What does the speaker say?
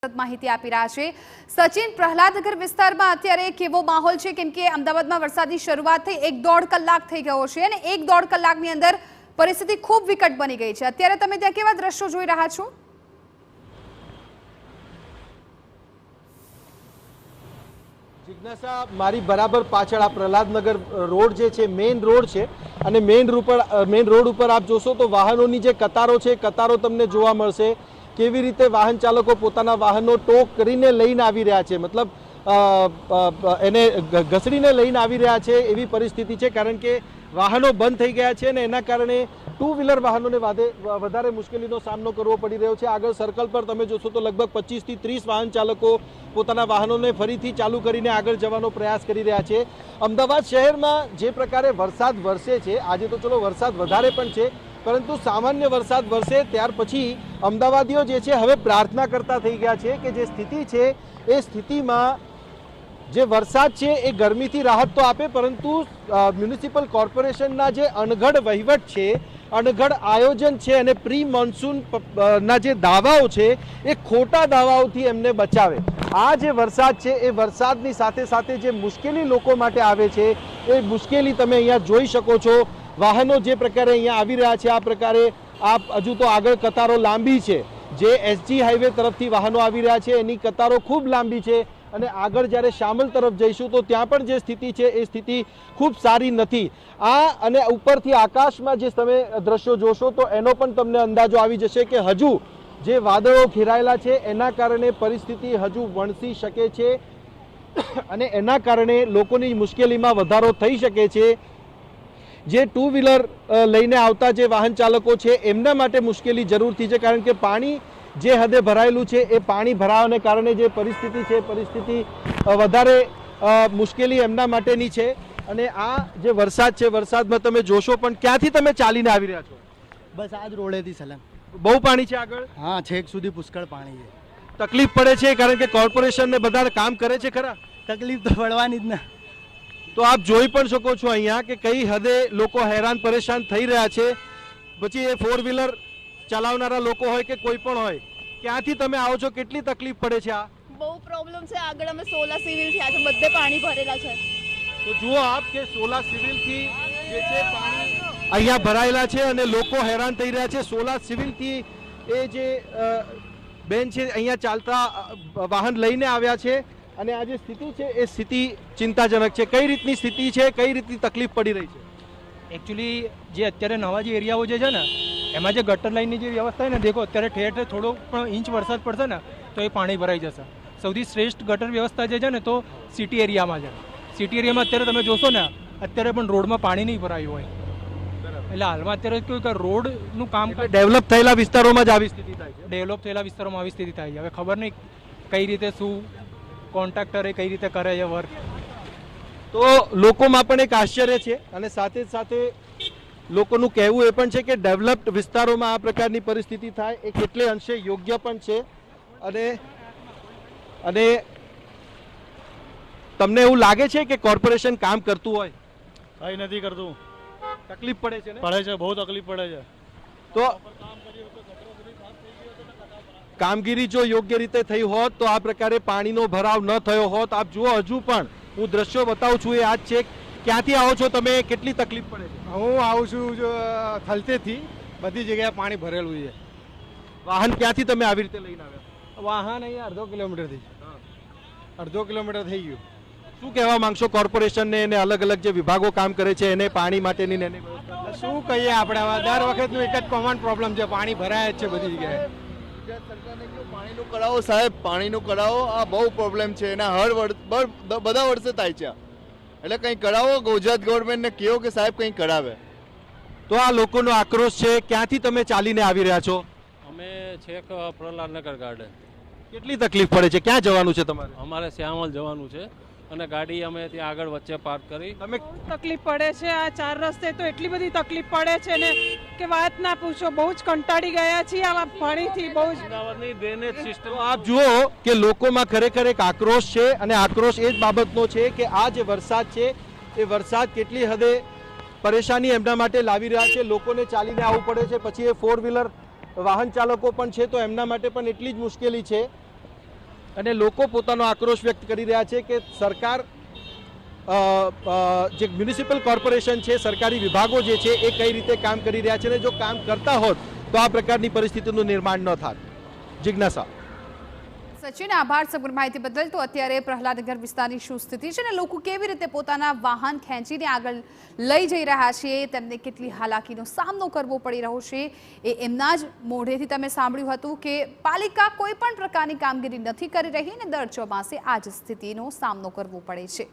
માહિતી આપી રહ્યા છે સચિન પ્રહલાદનગર વિસ્તારમાં અત્યારે કેવો માહોલ છે કેમ કે અમદાવાદમાં વરસાદની શરૂઆત થઈ 1.5 કલાક થઈ ગયો છે અને 1.5 કલાકની અંદર પરિસ્થિતિ ખૂબ વિકટ બની ગઈ છે। અત્યારે તમે ત્યાં કેવા દ્રશ્યો જોઈ રહ્યા છો? જિજ્ઞાસા, મારી બરાબર પાછળ આ પ્રહલાદનગર રોડ જે છે મેઇન રોડ છે અને મેઇન રોડ ઉપર આપ જોશો તો વાહનોની જે કતારો છે કતારો તમને જોવા મળશે। કેવી રીતે વાહન ચાલકો પોતાના વાહનો ટો કરીને લઈને આવી રહ્યા છે, મતલબ એને ઘસડીને લઈને આવી રહ્યા છે એવી પરિસ્થિતિ છે, કારણ કે વાહનો બંધ થઈ ગયા છે અને એના કારણે ટુ વ્હીલર વાહનોને વધારે મુશ્કેલીનો સામનો કરવો પડી રહ્યો છે। આગળ સર્કલ પર તમે જોશો તો લગભગ 25 થી 30 વાહન ચાલકો પોતાના વાહનોને ફરીથી ચાલુ કરીને આગળ જવાનો પ્રયાસ કરી રહ્યા છે। અમદાવાદ શહેરમાં જે પ્રકારે વરસાદ વરસે છે, આજે તો ચલો વરસાદ વધારે પણ છે, પરંતુ સામાન્ય વરસાદ વરસે ત્યાર પછી અમદાવાદીઓ જે છે હવે પ્રાર્થના કરતા થઈ ગયા છે કે જે સ્થિતિ છે એ સ્થિતિમાં જે વરસાદ છે એ ગરમીથી રાહત તો આપે, પરંતુ મ્યુનિસિપલ કોર્પોરેશનના જે અણઘડ વહીવટ છે, અણઘડ આયોજન છે અને પ્રી મોન્સૂન ના જે દાવાઓ છે એ ખોટા દાવાઓથી એમને બચાવે। આ જે વરસાદ છે એ વરસાદની સાથે સાથે જે મુશ્કેલી લોકો માટે આવે છે એ મુશ્કેલી તમે અહીંયા જોઈ શકો છો। વાહનો જે પ્રકારે અહીંયા આવી રહ્યા છે આ પ્રકારે આપ હજુ તો આગળ કતારો લાંબી છે, જે એસજી હાઈવે તરફથી વાહનો આવી રહ્યા છે એની કતારો ખૂબ લાંબી છે અને આગળ જ્યારે શામલ તરફ જઈશું તો ત્યાં પણ જે સ્થિતિ છે એ સ્થિતિ ખૂબ સારી નથી। આ અને ઉપરથી આકાશમાં જે તમે દ્રશ્યો જોશો તો એનો પણ તમને અંદાજો આવી જશે કે હજુ જે વાદળો ઘેરાયેલા છે એના કારણે પરિસ્થિતિ હજુ વણસી શકે છે અને એના કારણે લોકોની મુશ્કેલીમાં વધારો થઈ શકે છે। જે ટુ વ્હીલર લઈને આવતા જે વાહન ચાલકો છે એમના માટે મુશ્કેલી જરૂરથી છે, કારણ કે પાણી જે હદે ભરાયેલું છે એ પાણી ભરાવાને કારણે જે પરિસ્થિતિ છે પરિસ્થિતિ વધારે મુશ્કેલી એમના માટેની છે। અને આ જે વરસાદ છે વરસાદમાં તમે જોશો પણ ક્યાંથી તમે ચાલીને આવી રહ્યા છો? બસ આ જ રોડેથી સલામ। બહુ પાણી છે આગળ? હા, છેક સુધી પુષ્કળ પાણી છે। તકલીફ પડે છે કારણ કે કોર્પોરેશન ને બધા કામ કરે છે ખરા? તકલીફ તો પડવાની જ ને। તો આપ જોઈ પણ શકો છો અહીંયા કે કઈ હદે લોકો હેરાન પરેશાન થઈ રહ્યા છે। પછી એ 4 વ્હીલર ચલાવનારા લોકો હોય કે કોઈ પણ હોય, ક્યાંથી તમે આવો છો, કેટલી તકલીફ પડે છે? આ બહુ પ્રોબ્લેમ છે। આગળ અમે 16 સિવિલ થયા છે, બધે પાણી ભરેલા છે। તો જુઓ આપ કે 16 સિવિલ થી જે છે પાણી અહીંયા ભરાયેલા છે અને લોકો હેરાન થઈ રહ્યા છે। 16 સિવિલ થી એ જે બેન છે અહીંયા ચાલતા વાહન લઈને આવ્યા છે અને આ જે સ્થિતિ છે એ સ્થિતિ ચિંતાજનક છે। કઈ રીતની સ્થિતિ છે, કઈ રીતની તકલીફ પડી રહી છે? એકચ્યુઅલી જે અત્યારે નવા જે એરિયાઓ જે છે ને એમાં જે ગટર લાઇનની જે વ્યવસ્થા છે ને, દેખો અત્યારે ઠેર ઠેર થોડો પણ ઇંચ વરસાદ પડશે ને તો એ પાણી ભરાઈ જશે। સૌથી શ્રેષ્ઠ ગટર વ્યવસ્થા જે છે ને તો સિટી એરિયામાં છે। સિટી એરિયામાં અત્યારે તમે જોશો ને અત્યારે પણ રોડમાં પાણી નહીં ભરાયું હોય, એટલે હાલમાં અત્યારે કેવું કે રોડનું કામ ડેવલપ થયેલા વિસ્તારોમાં જ આવી સ્થિતિ થાય છે। ડેવલપ થયેલા વિસ્તારોમાં આવી સ્થિતિ થાય છે। હવે ખબર નહીં કઈ રીતે શું કોન્ટ્રાક્ટરે કઈ રીતે કરે છે વર્ક, તો લોકોમાં પણ એક આશ્ચર્ય છે અને સાથે સાથે લોકોનું કહેવું એ પણ છે કે ડેવલપ્ડ વિસ્તારોમાં આ પ્રકારની પરિસ્થિતિ થાય એ કેટલે અંશે યોગ્ય પણ છે। અને તમને એવું લાગે છે કે કોર્પોરેશન કામ કરતું હોય? કઈ નથી કરતું, તકલીફ પડે છે ને? પડે છે, બહુ તકલીફ પડે છે। તો કામગીરી જો યોગ્ય રીતે થઈ હોત તો આ પ્રકારે પાણીનો ભરાવ ન થયો હોત। આપ જુઓ હજુ પણ હું દ્રશ્યો બતાવું છું એ આ જ છે। ક્યાંથી આવો છો તમે, કેટલી તકલીફ પડે છે? હું આવું છું થલતેથી, બધી જગ્યાએ પાણી ભરેલું છે। વાહન ક્યાંથી તમે આવી રીતે લઈને આવ્યા? વાહન અહીંયા અડધો કિલોમીટરથી, અડધો કિલોમીટર થઈ ગયું। શું કહેવા માંગશો કોર્પોરેશનને અને અલગ અલગ જે વિભાગો કામ કરે છે એને પાણી માટેની ને એની વ્યવસ્થા? શું કહીએ આપણે, દર વખતનું એક જ કોમન પ્રોબ્લેમ છે, પાણી ભરાય જ છે બધી જગ્યાએ। પાણીનું કરાવો સાહેબ, પાણીનું કરાવો, આ બહુ પ્રોબ્લેમ છે એના બધા વર્ષે થાય છે, એટલે કંઈ કરાવો। ગુજરાત ગવર્મેન્ટને કહો કે સાહેબ કંઈ કરાવે। તો આ લોકોનો આક્રોશ છે। ક્યાંથી તમે ચાલીને આવી રહ્યા છો? અમે છેક પ્રહલાદનગર ગાર્ડન। કેટલી તકલીફ પડે છે? ક્યાં જવાનું છે તમારે? અમારે શ્યામલ જવાનું છે અને ગાડી અમે ત્યાં આગળ વચ્ચે પાર્ક કરી। તમે તકલીફ પડે છે। આ 4 રસ્તે તો એટલી બધી તકલીફ પડે છે ને કે વાત ના પૂછો। બહુ જ કંટાળી ગયા છીએ આ પાણીથી, બહુ જ। અમદાવાદની ડ્રેનેજ સિસ્ટમ આપ જુઓ કે લોકોમાં ખરેખર એક આક્રોશ છે અને આક્રોશ એ જ બાબતનો છે કે આ જે વરસાદ છે એ વરસાદ કેટલી હદે પરેશાની એમના માટે લાવી રહ્યા છે। લોકોને ચાલીને આવવું પડે છે, પછી એ 4 વ્હીલર વાહન ચાલકો પણ છે તો એમના માટે પણ એટલી જ મુશ્કેલી છે। અને લોકો પોતાનો આક્રોશ વ્યક્ત કરી રહ્યા છે કે સરકાર જે મ્યુનિસિપલ કોર્પોરેશન છે, સરકારી વિભાગો જે છે એ કઈ રીતે કામ કરી રહ્યા છે અને જો કામ કરતા હોત તો આ પ્રકારની પરિસ્થિતિનું નિર્માણ ન થાત. જિજ્ઞાસા. સચિન, આભાર સમગ્ર માહિતી બદલ. તો અત્યારે પ્રહલાદનગર વિસ્તારની શું સ્થિતિ છે અને લોકો કેવી રીતે પોતાના વાહન ખેંચીને આગળ લઈ જઈ રહ્યા છે, તેમને કેટલી હાલાકીનો સામનો કરવો પડી રહ્યો છે એ એમના જ મોઢેથી તમે સાંભળ્યું હતું કે પાલિકા કોઈ પણ પ્રકારની કામગીરી નથી કરી રહી અને દર ચોમાસે આ જ સ્થિતિનો સામનો કરવો પડે છે.